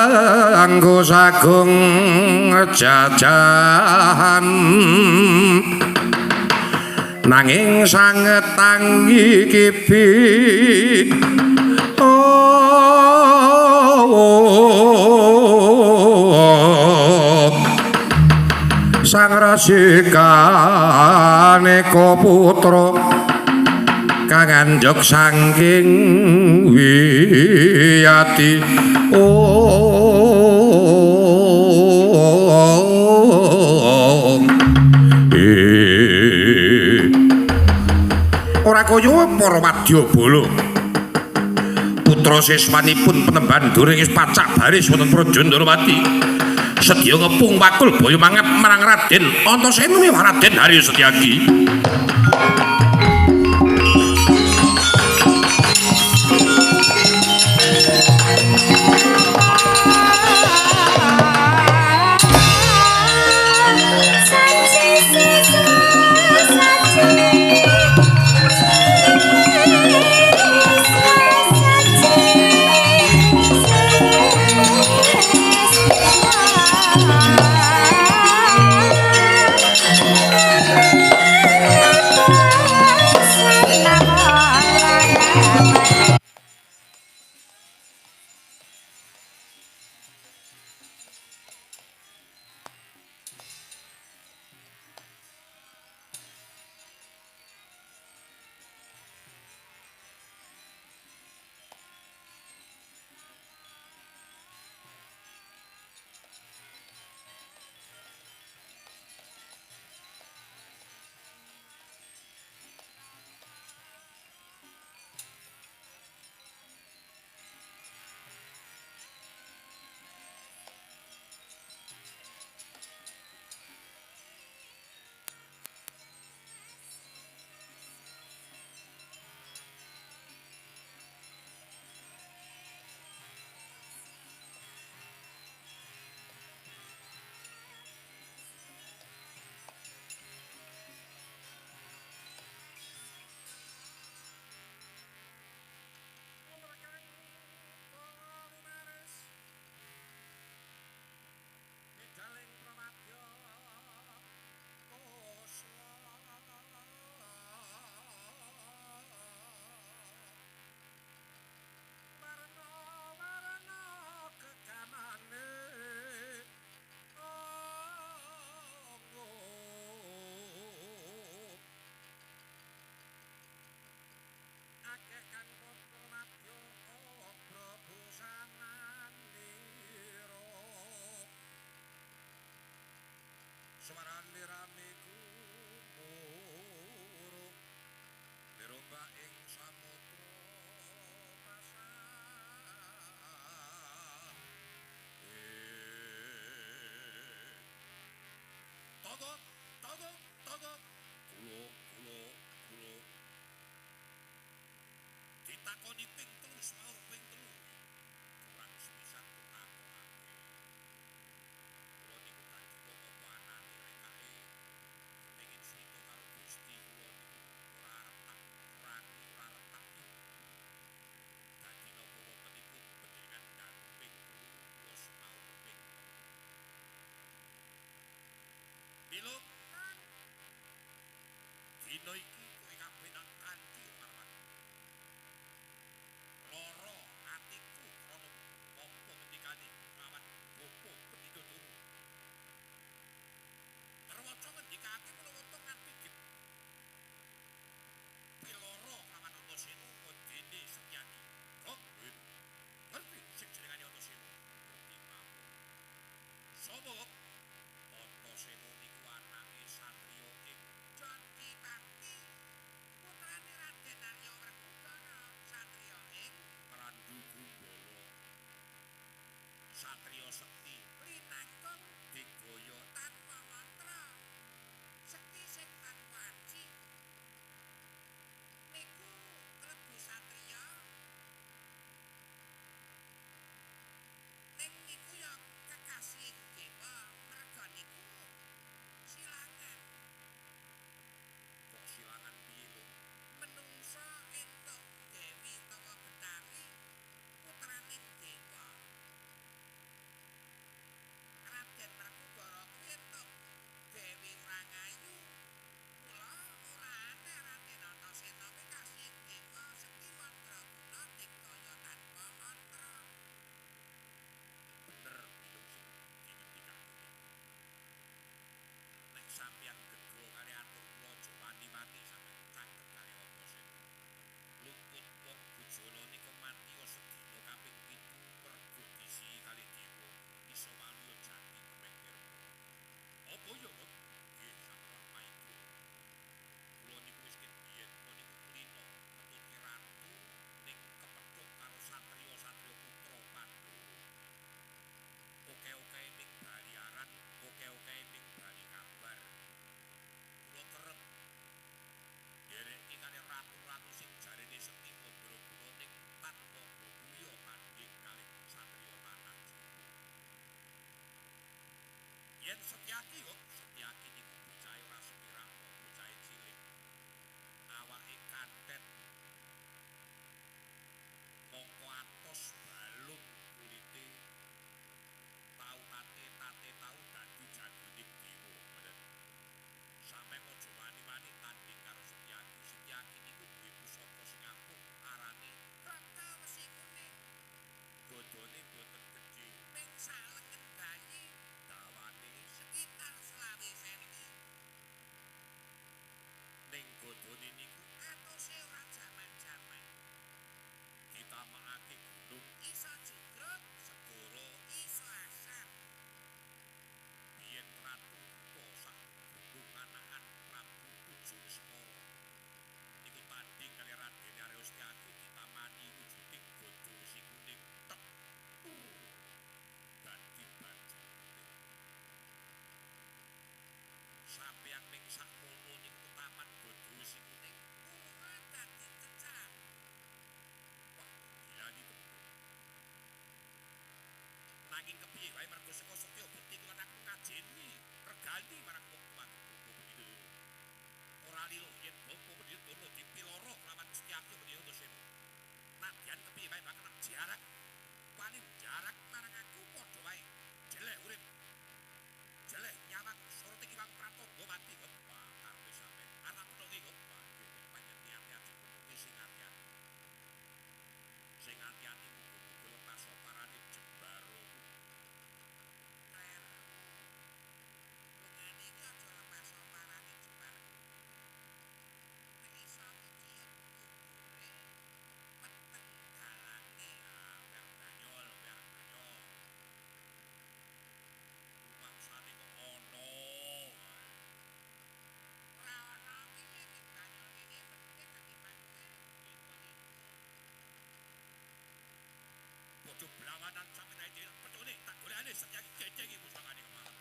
kanggo sagung jajahan nanging sanget tangi kipi sang rasikane putra kang anjuk saking wiyati ora kaya para wadyabala putra siswanipun penemban Durengis pacak baris wonten Praja Ndrawati sedya ngepung wakul baya mangap marang Raden Antasena miwah Raden Harya Setyaki. Ditakoni ping 3 mau ping 3 kurang sepisan takokake kula niku kanthi apa anane rekake kepengin sito karo Gusti kula niku ora arep tak kurangi ora arep tak dadi napa wonten iku panjenengan dalu ping 3 mau ping 3 Bilo dina iki kowe kabeh tak kanthi marwah loro atiku krana apa ngendikane lawan bopo pendhita turu terwaca ngendikake menawa to nganti piloro lawan Antasena dene Setyaki kok ngerti sing jenengane Antasena ngerti mawon sapa Antasena niku anake satriya ing Jati Bakti Yen Setyaki kok Setyaki niku bocahe ora sepirang bocahe cilik. Awake kantet mongko atos balung kulite tau tate tau dadi jagoning dewa bener. Sampe aja wani-wani tanding karo Setyaki. Setyaki niku duwe pusaka sing ampuh arane Raka Wesi Kuning. Godhone boten gedhe ning salengen bayi. Dawane sekitar 20 cm. Ning godhone niku atose ora jaman-jaman. Ditamakake gunung iso jugruk, segara iso asar. Biyen Ratu Buta sak gunung anakan Prabu Ujung Semara. Niku tanding kali Raden Arya Setyaki ditamani wujuding godho Wesi Kuning. Tek. Dadi baju kuning. Sampeyan ning sakmono niku taman godho Wesi Kuning. Ora dadi kecap. Wah, dilani temen. Nanging kepiye wae mergo saka Setya Bekti kula aku ngajeni regani marang wong tuaku begitu. Ora lilo yen bapa begitu turno dipiloro lawan Setyaki begitu doseno. Nadyan kepiye wae bakal jarak paling jarak marang aku padha wae. Jelek urip. Jelek nyawang sorot iki Wang Pratandha mati kok. Wah, karo sampe anak pedhoki kok. Wah, panjen hati-hati pedhoki sing hati-hati. Sing hati-hati muga-muga lepas oparane Jembaro. Lungane iki aja lepas oparane Jembaro. Nek iso iki kubure peteng dalange. Biar banyol. Mangsane kok ono. Ora ono iki nek banyol iki petenge dadi mangke. Padha blawanan sampe ae petune tak golekane Setyaki geceng iki pusakane kemana.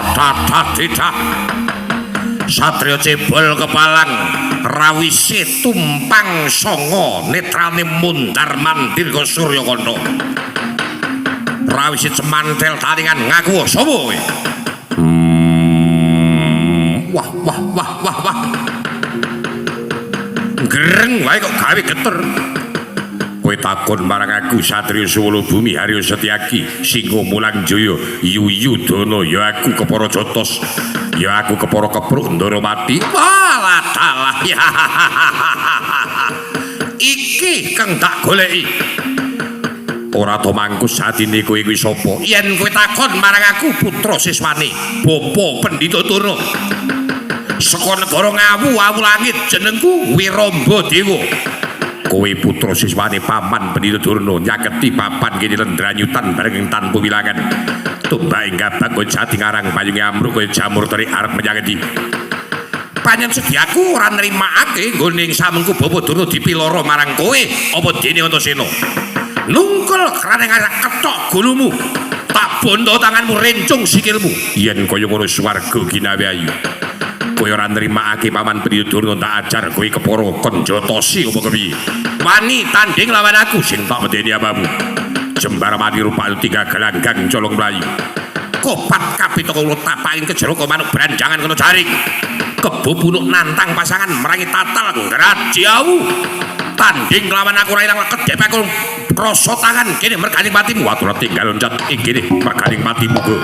Wadadadiddah. Satria cebol kepalang rawise tumpang sanga netrane mundar mandir ka Suryakanda. Rawise cemantel taringan ngaku sapa kowe? Wah. Gereng wae kok gawe geter. Kowe takon marang aku Satria Suwala Bumi Harya Setyaki, Singa Mulang Jaya, Yuyudana, ya aku Kepara Jotos, ya aku Kepara Kepruk Ndaramati. Walah dalah. Iki kang tak goleki. Ora to mangkus atine kowe kuwi sapa? Yen kowe takon marang aku putra siswane, Bapa Pendhita Durna. Saka negara Ngawu, Awu Langit, jenengku Wiramba Dewa. Kowe putra siswane Paman Pendhita Durna nyaketi papan kene lendranyutan bareng tanpa wilangan. Tumbake gabak kowe jati ngarang payunge amruk kowe jamur terik arep menyang endi? Panjen Sedyaku ora nrimakake nggone samengku Bapa Durna dipiloro marang kowe apa dene Antasena. Nungkul krane ngarak ketok gulumu. Tak bondo tanganmu rencung sikilmu. Yen kaya ngono swarga ginawe ayu. Kowe ora nrimakake Paman Pendhita Durna tak ajar kowe kepara Kanjatosi apa kepiye? Wani tanding lawan aku sing tak medeni apamu. Jembar mati rupa tiga gelanggang colong mlayu. Kopat kapita kula tapakin ke jero manuk branjangan kena jaring. Kebo punuk nantang pasangan merangi tatal ngrajiawu. Tanding lawan aku ora ilang kedhep aku rasa tangan kene merganing matimu. Watur tinggal loncat ing kene merganing matimu go.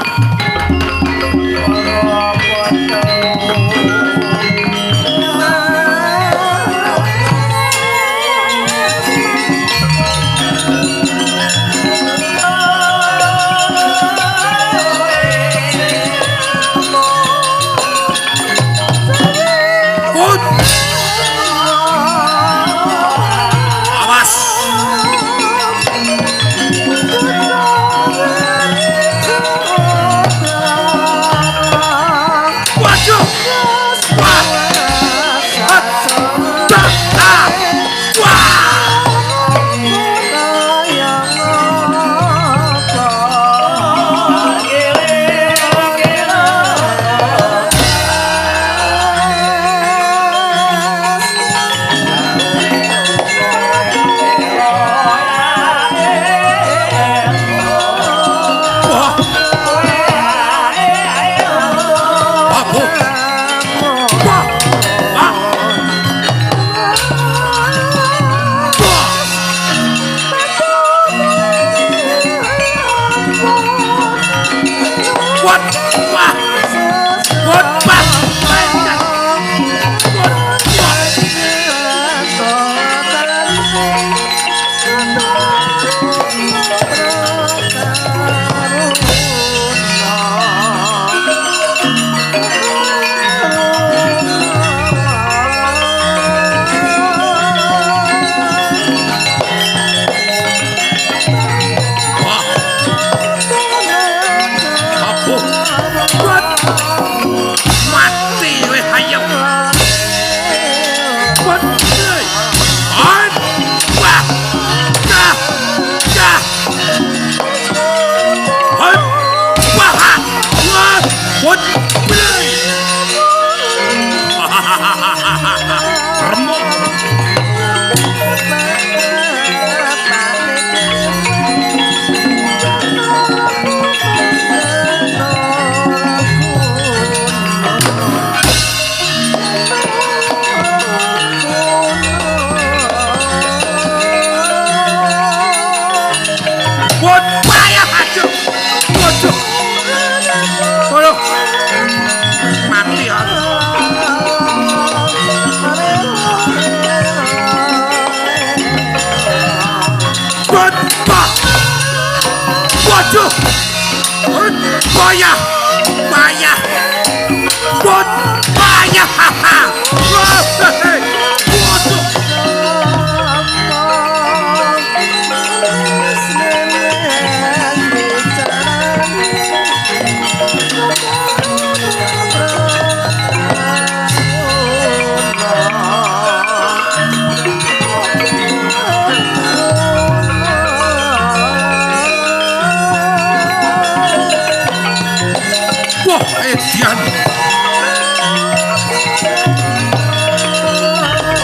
wah edian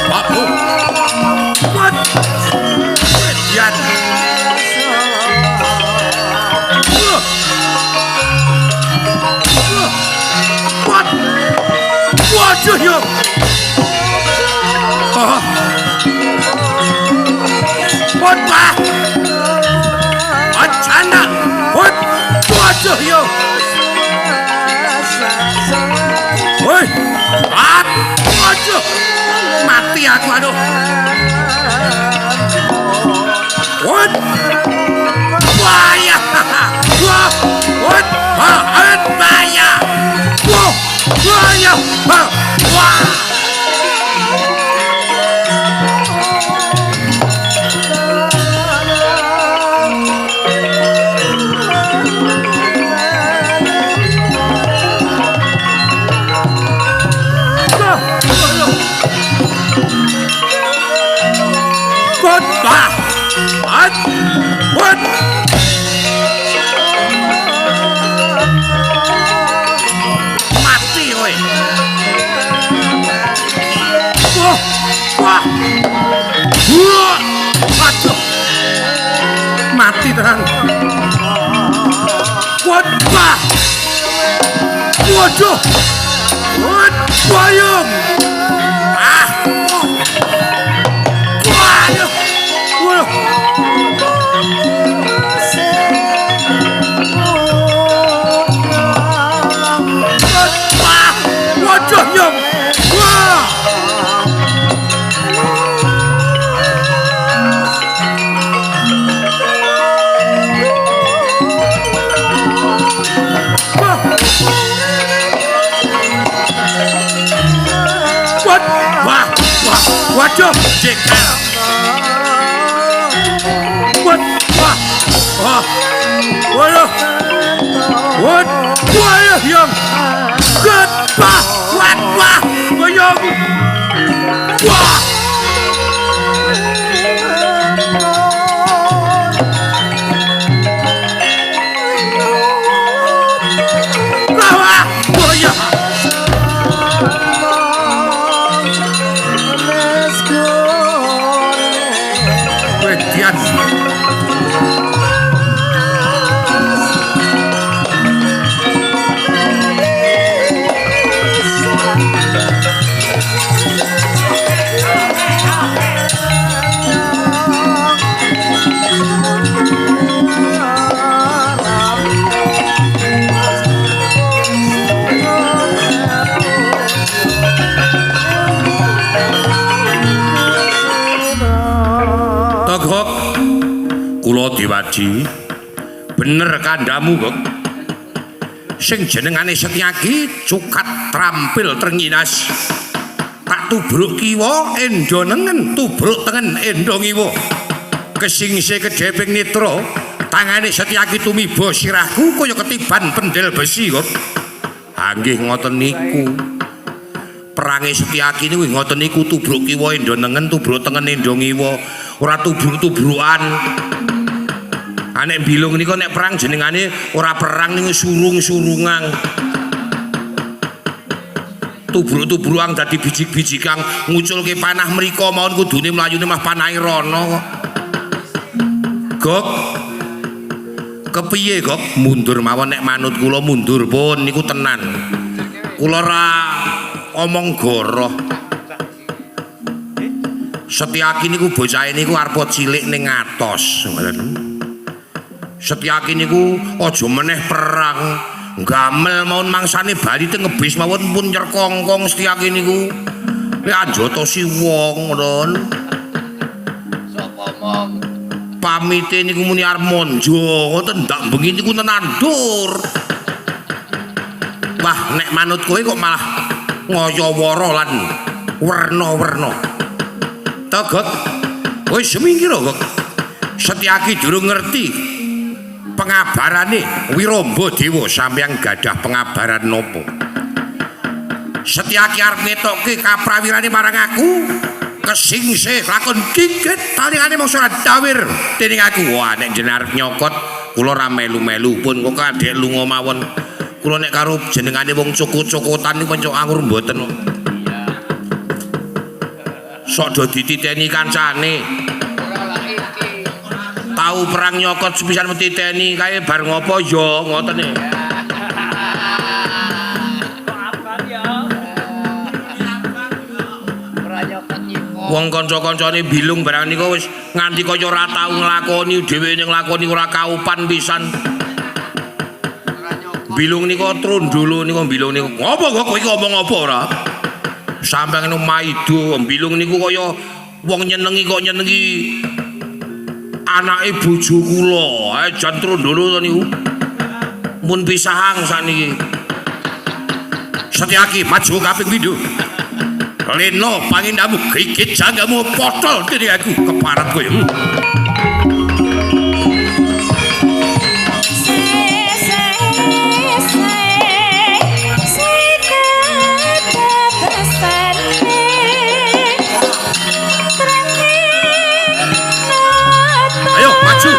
babu kuat edian kuat waduh yo kuat pak Acana kuat waduh yo woi waduh mati aku aduh kuat bahaya wah kuat bahaya wah bahaya wah mati woi wah aduh mati terang wah waduh wayung waduh waduh nyong wah waduh jekel waduh waduh yang wah yang wah kula diwaji bener kandamu kok sing jenengane Setyaki cukat trampil trenginas tak tubruk kiwa endo nengen tubruk tengen endo ngiwa kesingse kedheping netra tangane Setyaki tumiba sirahku kaya ketiban pendel besi kok nggih ngoten niku perange Setyaki niku ngoten niku tubruk kiwa endo nengen tubruk tengen endo ngiwa ora tubruk-tubrukan nek bilung niku nek perang jenengane ora perang niku surung-surungang tubruk-tubruang dadi bijik-bijik kang nguculke panah mriko mawon kudune mlayune mah panahe rono kok kepiye kok mundur mawon nek manut kula mundur pun niku tenan kula ora omong goroh Setyaki niku bocah niku arep cilik ning atos ngoten Setyaki niku aja meneh perang gamel mawon mangsane bali teng ngebis mawon pun nyerkongkong Setyaki niku nek anjotosi wong ngoten sapa mong pamite niku muni arep monjo ngoten ndak bengi niku tenandur wah nek manut kowe kok malah ngaya-wara lan werna-werna Togok wis semingkir kok Setyaki durung ngerti pengabarane Wiramba Dewa sampeyan gadah pengabaran nopo Setyaki arep ngetokke kaprawirane marang aku kesingse lakon dikit talingane mung ora dawir dening aku wah nek jeneng arep nyokot kula ora melu-melu pun kok kadek lunga mawon Kula nek karo jenengane wong cukut-cukutan niku kanca anggur mboten. Sok do dititeni kancane. Tahu perang nyokot sepisan metiteni kae bar ngopo ya ngoten e. Wong kanca-kancane bilung barang niku wis nganti kaya ora tau nglakoni dhewe ning nglakoni ora kaupan pisan. Bilung niku trondolo niku bilung niku. Ngopo kok kowe iki ngomong apa ora? Sampeyan ngono maido bilung niku kaya wong nyenengi kok nyenengi anake bojo kula. Jan trondolo to niku. Mun pisahang sakniki. Setyaki maju kaping pindho. Leno pangindamu gigit janggamu potol diri aku keparat kowe. Ayo maju.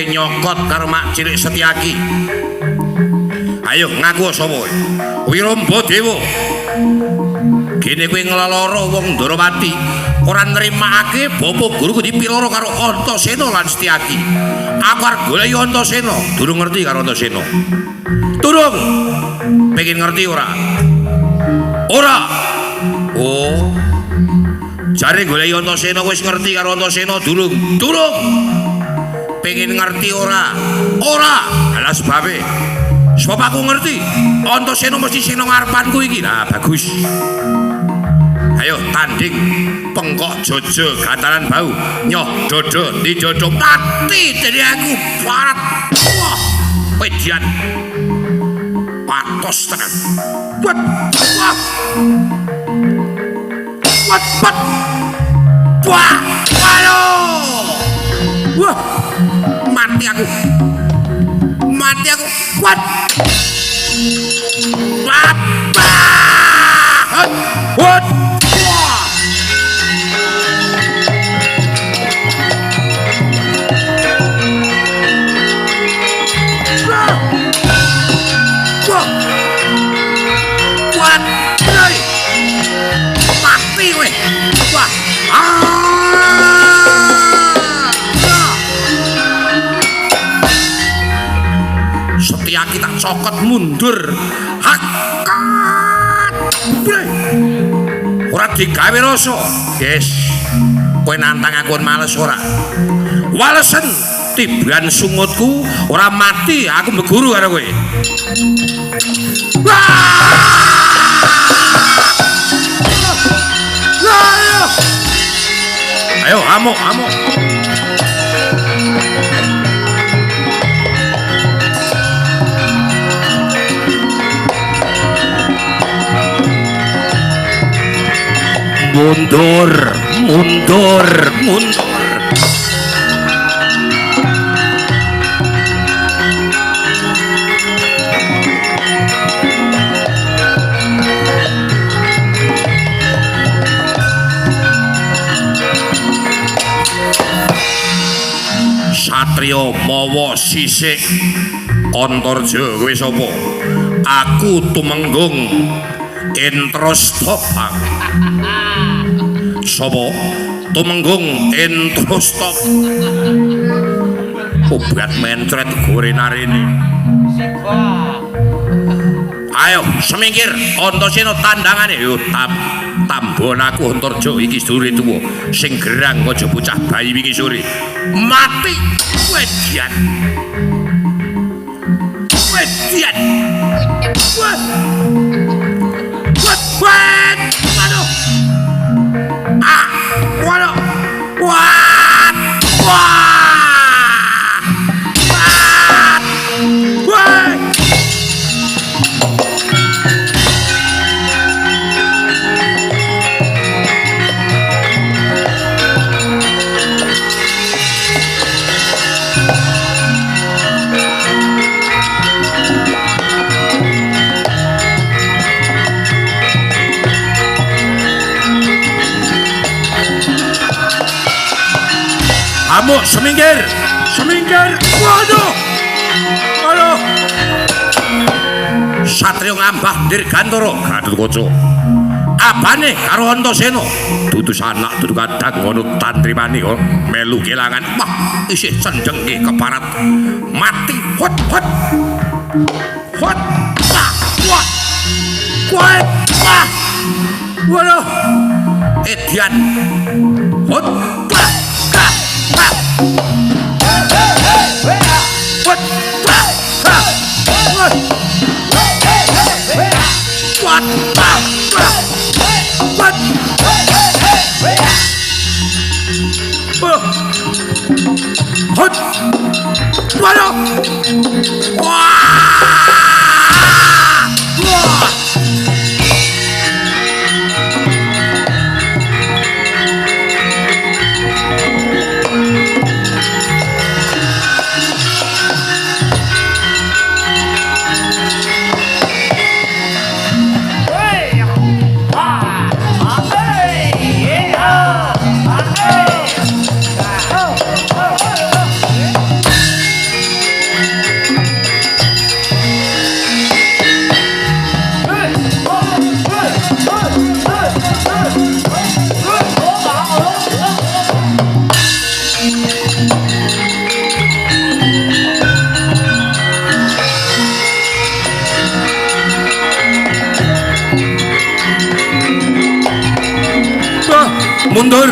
Nyokot karo mak cilik Setyaki. Ayo ngaku sapa kowe? Wiramba-dewa. Kene kowe ngleloro wong Ndarawati ora nrimakake bapa guru dipiloro karo Antasena lan Setyaki. Aku arep goleki Antasena, durung ngerti karo Antasena. Durung. Pengen ngerti ora? Ora. Oh. Jare goleki Antasena wis ngerti karo Antasena durung. Durung. Pengen ngerti ora? Ora. Lah sebabe. Sebab aku ngerti. Antasena mesti sing nang ngarepanku iki. Nah, bagus. Ayo tanding pengkok jojo gataran bau. Nyoh dodo di jodo mati dari aku parat. Wah. Wedian. Patos tenan. Buat. Wah. Buat. Wah. Waduh. Wah. Mati aku kuat Papa Hut kuat mati weh wah Setyaki tak cokot mundur hakat ora digawe rasa yes kowe nantang aku males ora walesen tiban sungutku ora mati aku meguru karo kowe ayo amuk mundur Satrio mawa sisik Antarja kowe sapa? Aku Tumenggung Intrastapa. Sapa? Tumenggung Intrastapa. Obat mencret gore-narene. Ayo semingkir Antasena tandangane yo tambon aku Antarja iki sedulure tuwa sing gerang aja bocah bayi wingi sore. Mati wedian. Wedian. Wah. Wah. Waduh. Ah, waduh. Wah. Wah. Amuk semingkir, waduh, waduh. Satrio ngambah Dirgantara Gatotkaca. Abane karo Antasena, dudu sanak dudu kadang ngono tantrimane melu kelangan. Wah, isih cendengke keparat. Mati, hot. Wah, wah. Wah. Waduh. Edian. Hot. Mundur.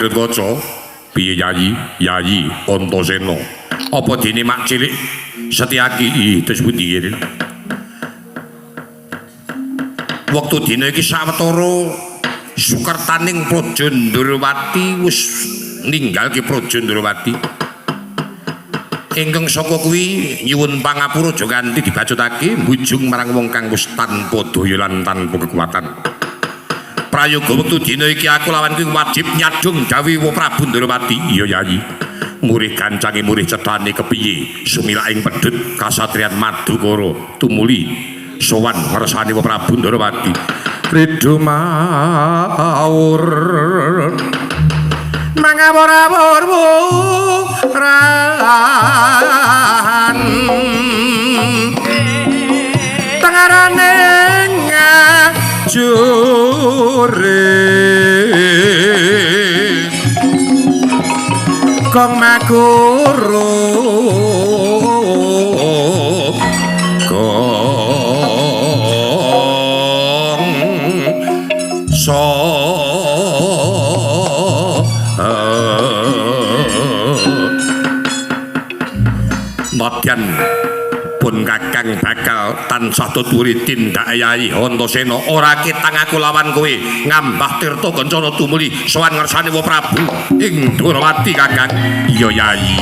Gatotkaca. Piye Yayi Antasena? Apa dene mak cilik Setyaki terus pundi iki? Wektu dina iki sawetara Sukertaning Praja Ndrawati wis ninggalke Praja Ndrawati. Ingkang saka kuwi nyuwun pangapura aja kanthi dibacutake mbujung marang wong kang wis tanpa daya lan tanpa kekuatan. Prayoga wektu dina iki aku lawan kuwi wajib nyadhung gawe Prabu Ndrawati. Iya Yayi. Murih gancange murih cethane kepiye sumilaking pedhut kasatriyan Madukara tumuli sowan ngersane Prabu Ndrawati. Ridho maur mangapura-purmu ran tengarane ngajure kong makuru kong so Nadyan pun kakang bakal tansah tuturi tindak Yayi Antasena ora ketang aku lawan kowe ngambah tirta kencana tumuli sowan ngersane Prabu ing Ndrawati kakang. Iya Yayi.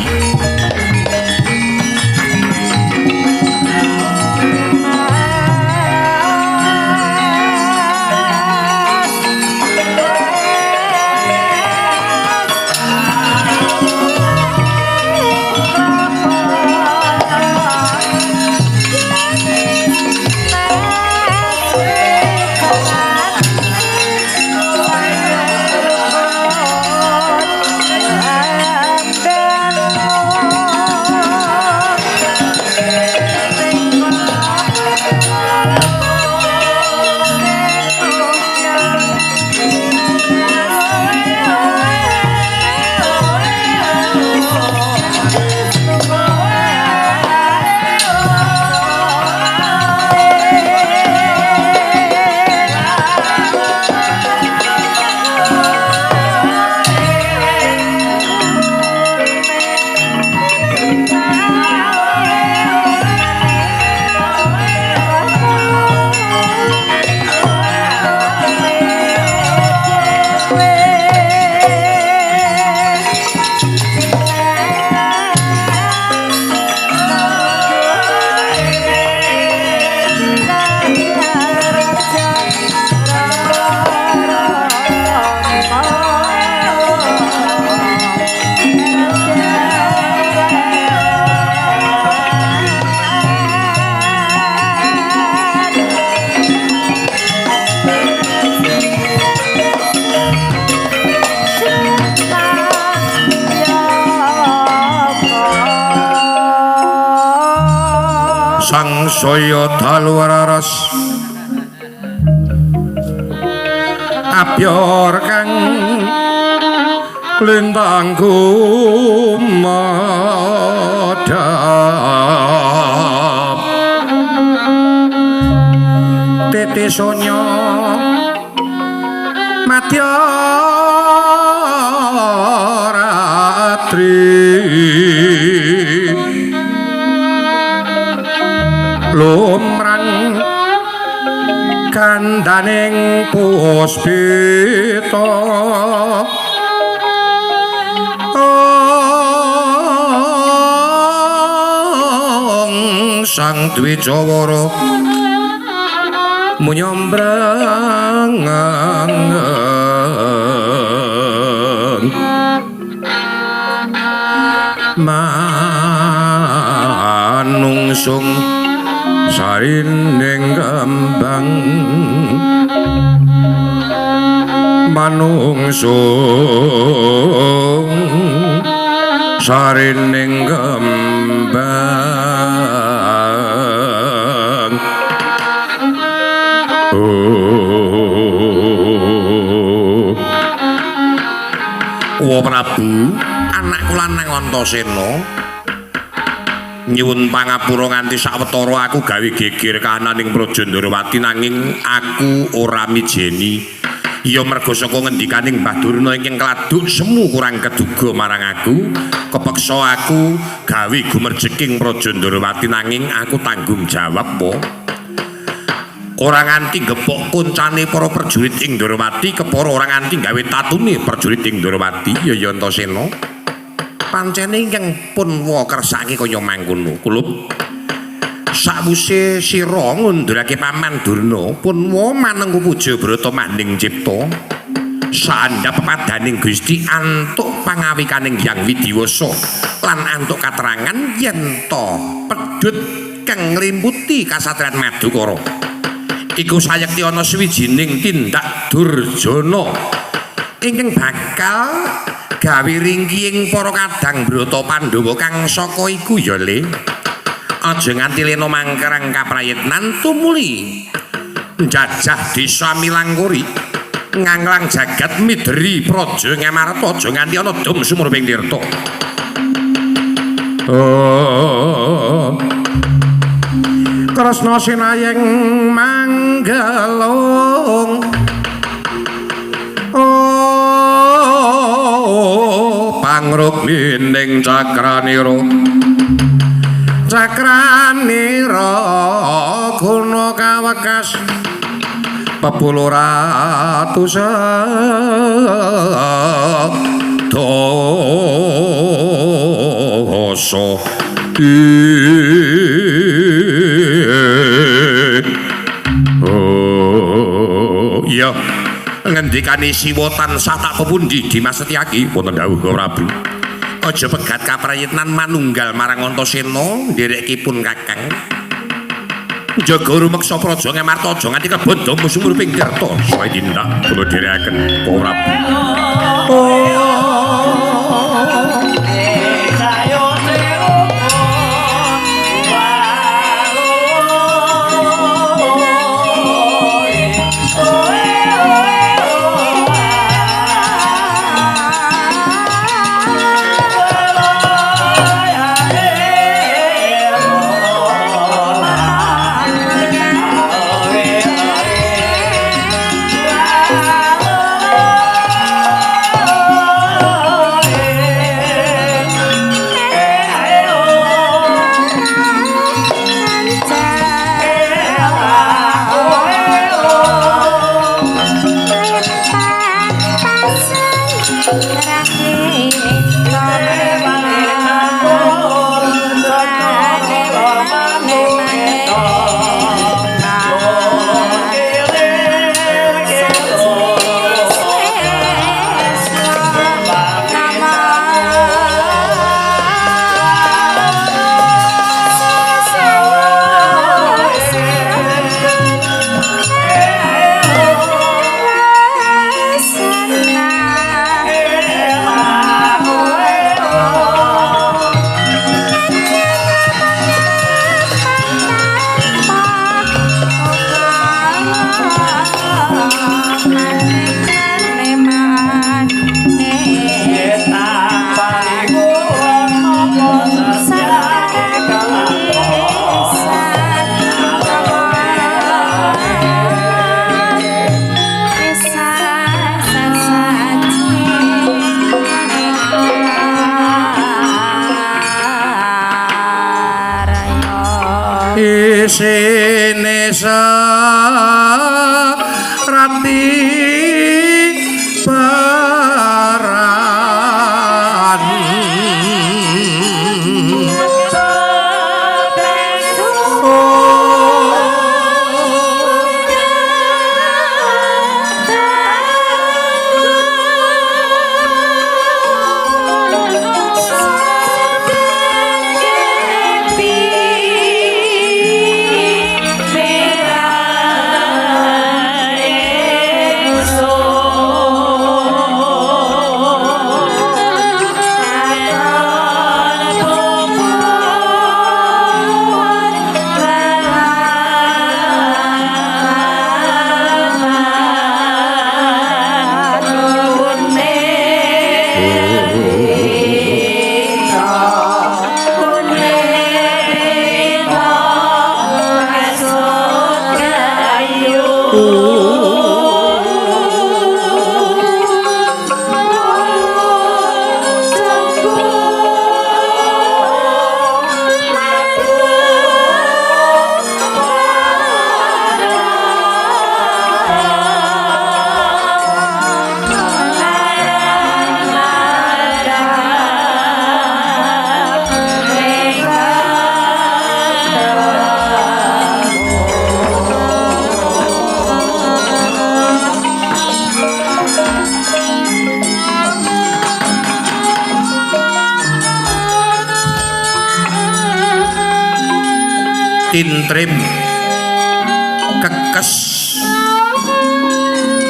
Sangsaya dalu raras abyor kang lintang kumadhap tete sonya madya ratri lumrang kandaning puspita sang Dwijawara munyombrang manungsung sarining kembang manungsung sarining kembang Wa Prabu anakku lanang Antasena nyuwun pangapura nganti sawetara aku gawe geger kahananing Praja Ndrawati nanging aku ora mijeni Ya mergo saka ngendikaning Mbah Durna ingkang kladuk semu kurang keduga marang aku, kepeksa aku gawe gumerjeking Praja Ndarawati nanging aku tanggung jawab po. Ora nganti gepok koncane para prajurit ing Ndarawati, kepara ora nganti gawe tatune prajurit ing Ndarawati. Ya Antasena. Pancene ingkang pun wa kersake kaya mangkono. Kulup sakwise sira ngundurake Paman Durna pun wa manengku puja brata manding cipta saandhap pepadaning Gusti antuk pangawikaning Hyang Widiwasa lan antuk katerangan yen to pedhut kang nglimputi kasatriyan Madukara iku sayekti ana sawijining tindak Durjana ingkang bakal gawe ringkihing para kadang brata Pandhawa kang saka iku ya Le. Aja nganti lena mangkerang kaprayitnan tumuli njajah desa Milangkuri nganglang jagat mideri praja Ngamarta aja nganti ana dom sumurping tirta. Kresna sinayeng manggelung pangrukmining cakranira cakranira guna kawekas pepuluh ratus dosa iya ngendikane Siwa tansah tak pepundi Dimas Setyaki wonten dawuh Prabu. Aja pegat kaprayitnan manunggal marang Antasena nderekipun Kakang. Jaga rumeksa Praja Ngamarta aja nganti kebodho sumurping tirta sae tindak kula dherekaken Prabu. Isine serati paran tintrim kekes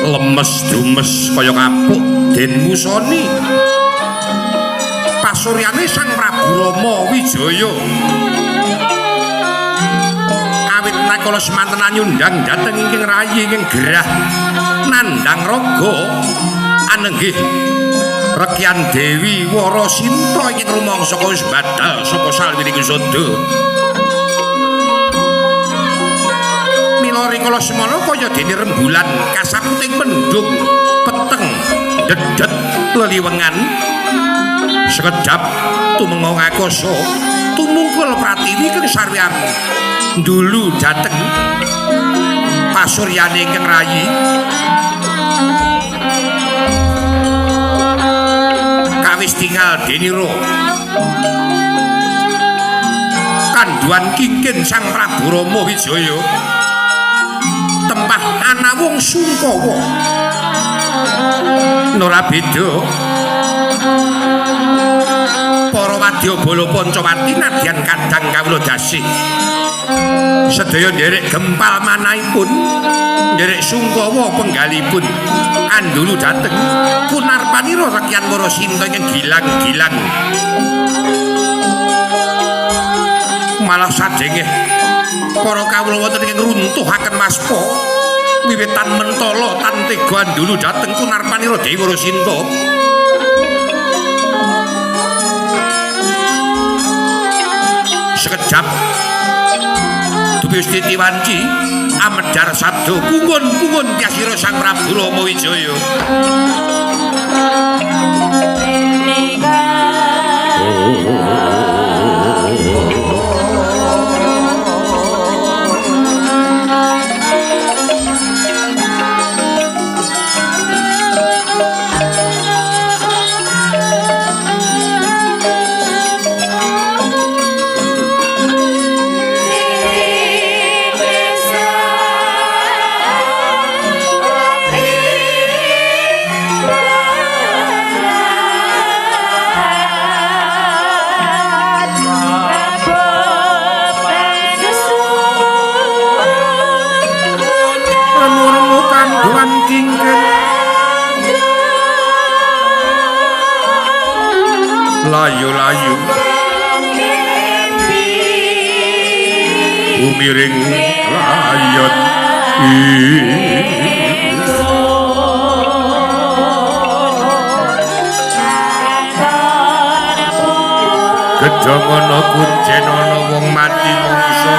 lemes dumes kaya kapuk den musoni pasuryane Sang Prabu Rama Wijaya awit nakala semanten nyundang dhateng ingkang rayi ingkang gerah nandhang raga anenggih Rekyan Dewi Warasinta ingkang rumangsa wis badal saka salwining sada. Mila rikala semana kaya dene rembulan kasaputing mendung peteng dedet leliwengan sekedap tumengong akasa tumungkul pratiwi kang sarwiarni ndulu dhateng pasuryane ingkang rayi kawis tinggal deniro kanduan kingkin Sang Prabu Rama Wijaya tempah ana wong Sungkawa ora beda para wadyabala Pancawati nadyan kadang kawula dasih sedaya nderek gempal manahipun nderek Sungkawa penggalipun andulu dhateng kunarpanira Rekyan Warasinta ingkang gilang-gilang malah sadengeh para kawula wonten ingkang runtuhaken waspa wiwitan mentala tan tega andulu dhateng kunarpanira Dewi Warasinta sekejap Gusti Tiwanci amedhar sabda kungun-kungun kasira Sang Prabu Rama Wijaya layu-layu umiring layon gedhong ana kuncen ana wong mati mungsa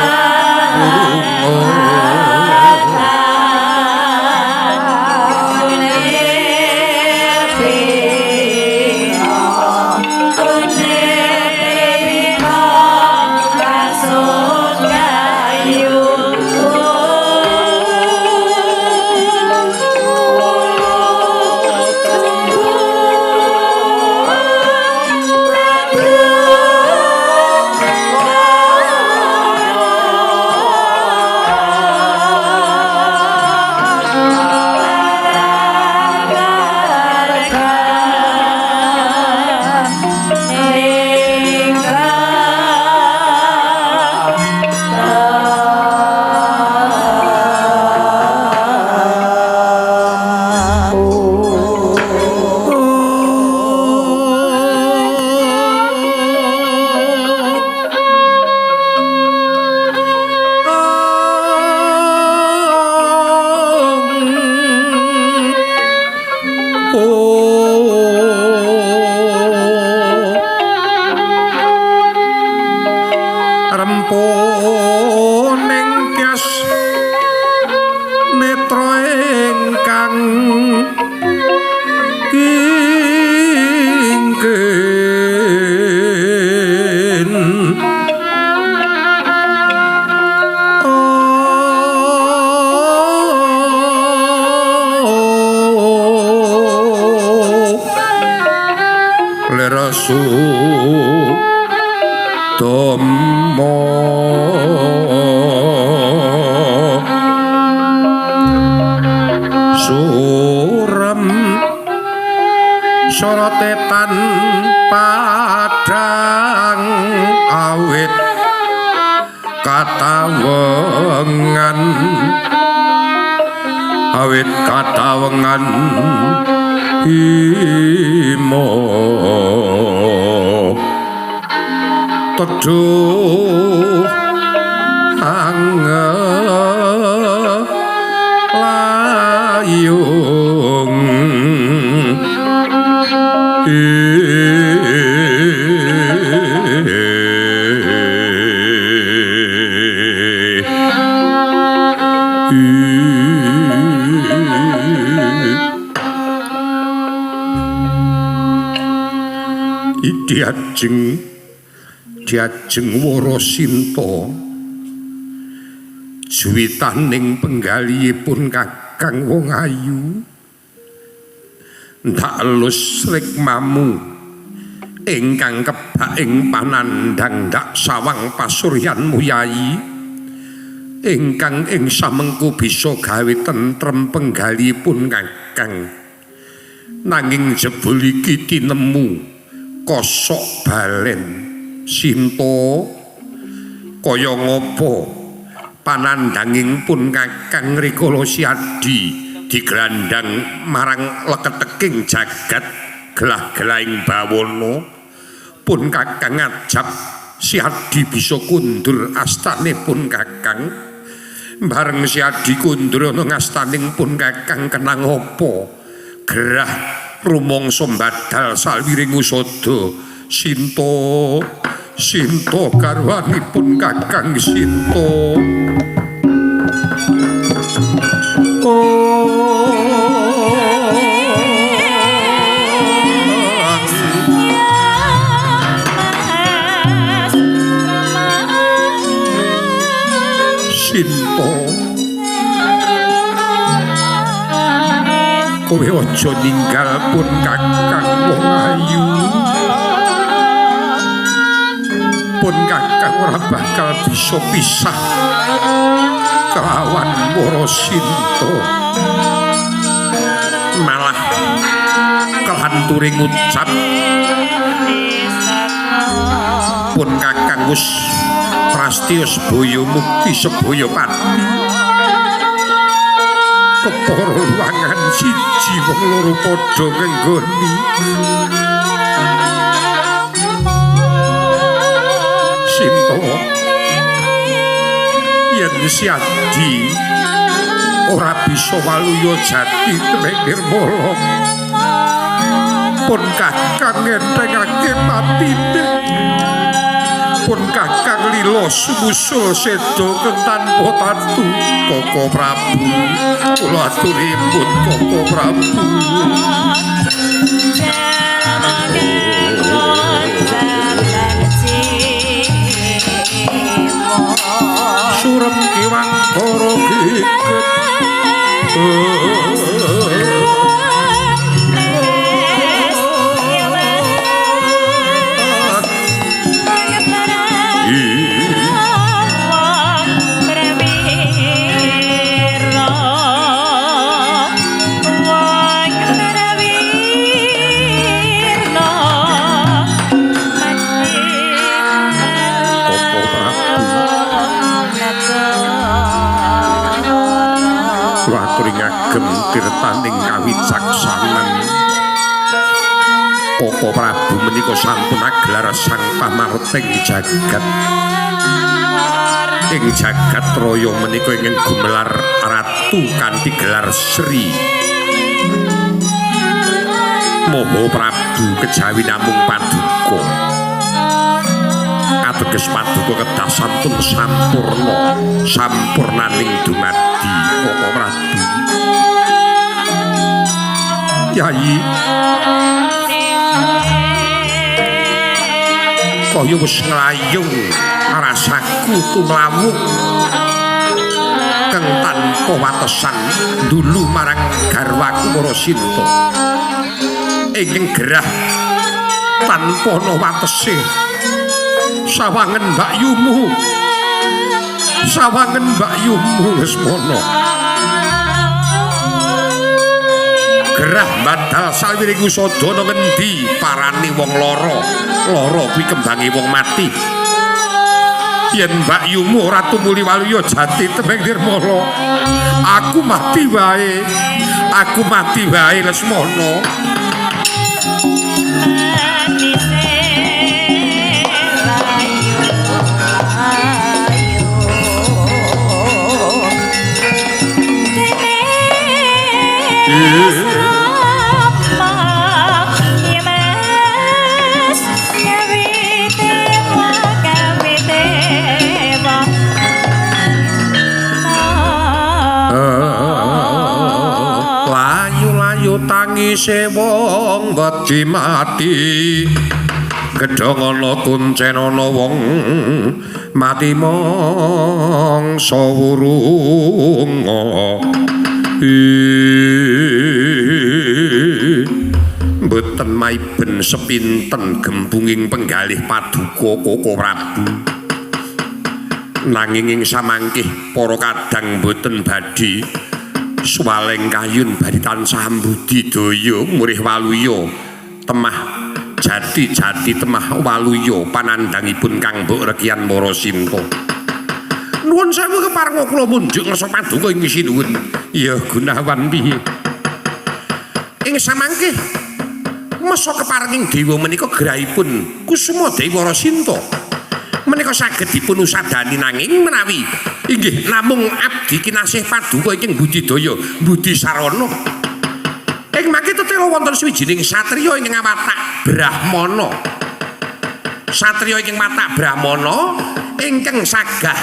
sorotetan padang awit katawengan awit katawengan imo teduh layung diajeng Wara Sinta juwitaning penggalihipun Kakang wong ayu ndak elus rikmamu ingkang kebak ing panandhang ndak sawang pasuryanmu Yayi ingkang ing samengku bisa gawe tentrem penggalihipun Kakang nanging jebul iki tinemu kosok balen Sinta kaya ngapa panandhanging pun Kakang rikala Siadi diglandang marang leketeking jagat gelah-gelahing bawana pun Kakang ngajab Siadi bisa kundur astanipun Kakang bareng Siadi kundur ana ngastaning pun Kakang kenang apa gerah rumangsa badal sawiring usada Sinta garwanipun Kakang Sinta Sinta kowe aja ninggal pun Kakang wong ayu pun Kakang ora bakal bisa pisah kelawan Wara Sinta malah kelanturing ngucap pun Kakang wis prastya sebaya mukti sebaya pati kepara ruangan siji wong loro padha ngenggoni Sinta yen Siadi ora bisa waluya jati trek nirmala pun Kakang ngenthengake patine pun Kakang lila sumusul seda tanpa tatu Koko Prabu kula aturipun Koko Prabu surem kiwang karo geget tirtaning kawicaksanan Koko Prabu menika sampun aglar sang pamarting jagat ing jagat raya menika ingkang gumelar ratu kanthi gelar Sri Maha Prabu kejawi namung paduka ateges paduka kedah sampun sampurnaning dumadi Koko Prabu Yayi kaya wis nglayung rasaku tumlawuh kang tanpa watesan dulu marang garwaku Wara Sinta ingkang gerah tanpa ana watese sawangen mbakyumu Lesmana gerah badal sawiring usada ana ngendi parani wong lara kuwi kembange wong mati yen Mbak Yumu Ratu Muli Waluya jati temeng nirmala aku mati wae Lesmana tangise wong wedi mati gedhong ana kuncen ana wong mati mangsa wurunga mboten maiben sepinten gembunging penggalih paduka Koko Prabu nanging ing samangkih para kadang mboten badhe swaleng kayun bari tansah budidaya murih waluya temah jati temah waluya panandhangipun Kang Mbok Rekian Marasinta nuwun sewu keparenga kula munjuk ngersa paduka ing sinuwun ya Gunawan piye ing samangkih masa keparenging dewa menika gerahipun Kusuma Dewi Marasinta menika saged dipun usadani nanging menawi inggih namung abdi kinasih paduka ing budidaya Budi Sarana ing mangke tetela wonten sawijining satriya ing watak Brahmana satriya ing watak Brahmana ingkang sagah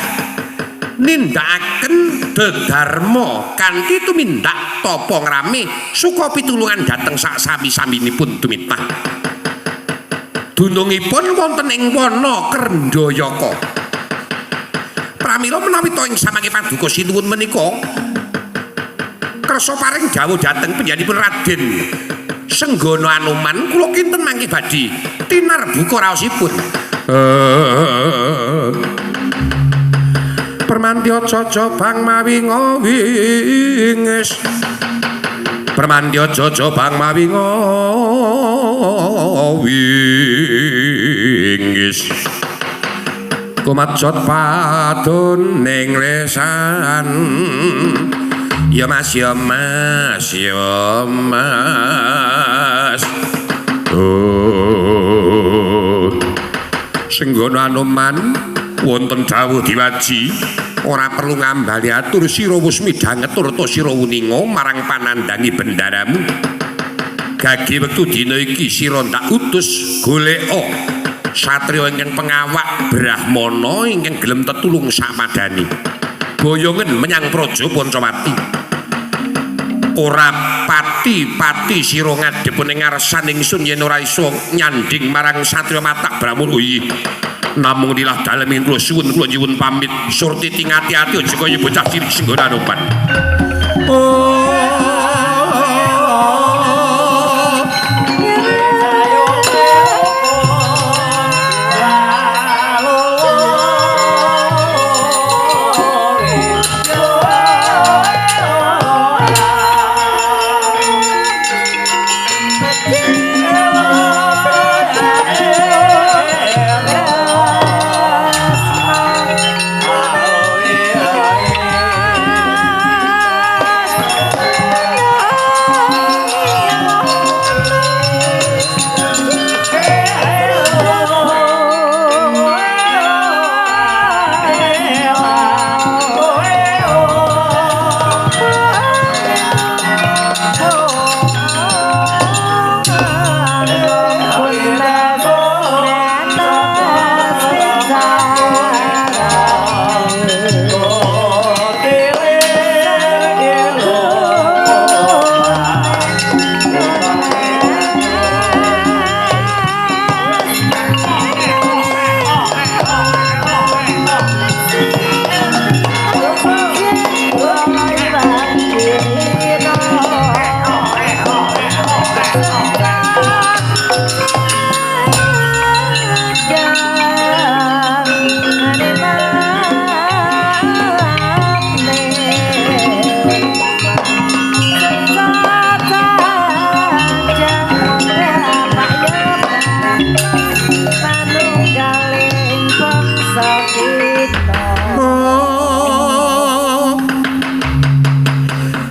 nindakaken dedharma kanthi tumindak tapa ngrame suka pitulungan dhateng sak sami-saminipun tumitah dunungipun wonten ing wana Krendayaka. Pramila menawi to ing samangke paduka sinuwun menika kersa paring dawuh dhateng panjenenganipun Raden Senggana Anoman kula kinten mangke badhe tinarbuka raosipun. Permandya jaja bang mawi ngawingis Permandya jaja bang mawi ngawingis Kumajot padun ning lesan ya mas Senggana Anoman wonten dawuh diwaji ora perlu ngambali atur sira wis midhanget turta sira wuninga marang panandhangi bendaramu gage wektu dina iki sira ndak utus goleka satriya ingkang pengawak Brahmana ingkang gelem tetulung sakmadani boyongen menyang Praja Pancawati ora pati sira ngadhep ning ngarsan ingsun yen ora iso nyanding marang satriya matak Brahmana namung dilah dalem ing kula suwun kula nyuwun pamit surti tingati-ati aja kaya bocah cilik Senggana Anoman.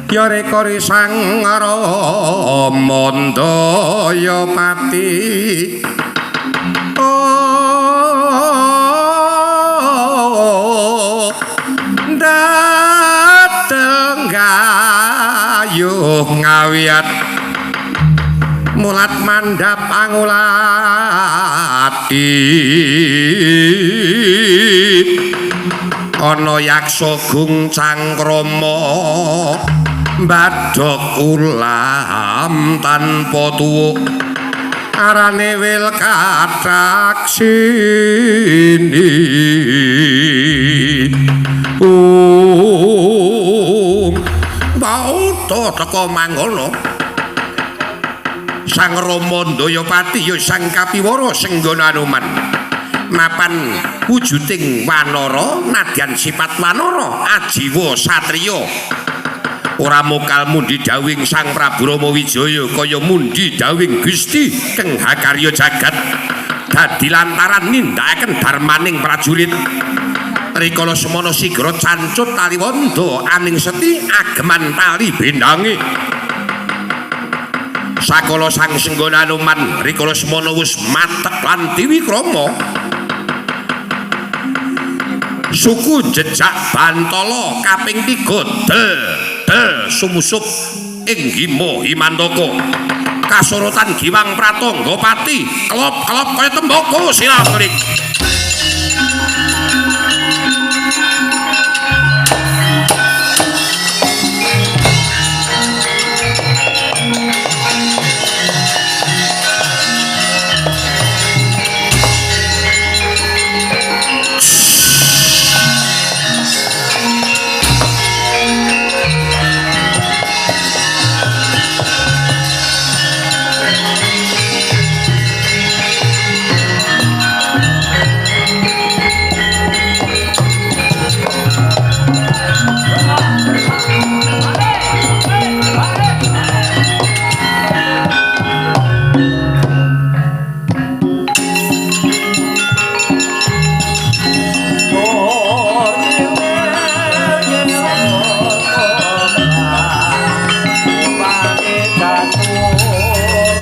ya rekori sang Ramandaya pati dateng gayuh ngawiyat mulat mandhap angulati ana yaksa gung cangkrama mbadhok ulam tanpa tuwuk arane wil katraksini bauta teka mangkono Sang Ramandaya pati ya sang kapiwara senggana Anoman mapan wujuding wanara nadyan sifat wanara ajiwa satriya ora mokal mundi dawing Sang Prabu Rama Wijaya kaya mundi dawing Gusti keng hakarya jagat dadi lantaran nindakaken darmaning prajurit rikala semana sigra cancut tali wanda aning seti ageman tali bendange sakala sang senggana Anoman rikala semana wis matek lan diwikrama suku jejak Bantala kaping 3 del sumusup ing Hima Himantaka kasorotan Giwang Pratangga pati kelop-kelop kaya tembaka silang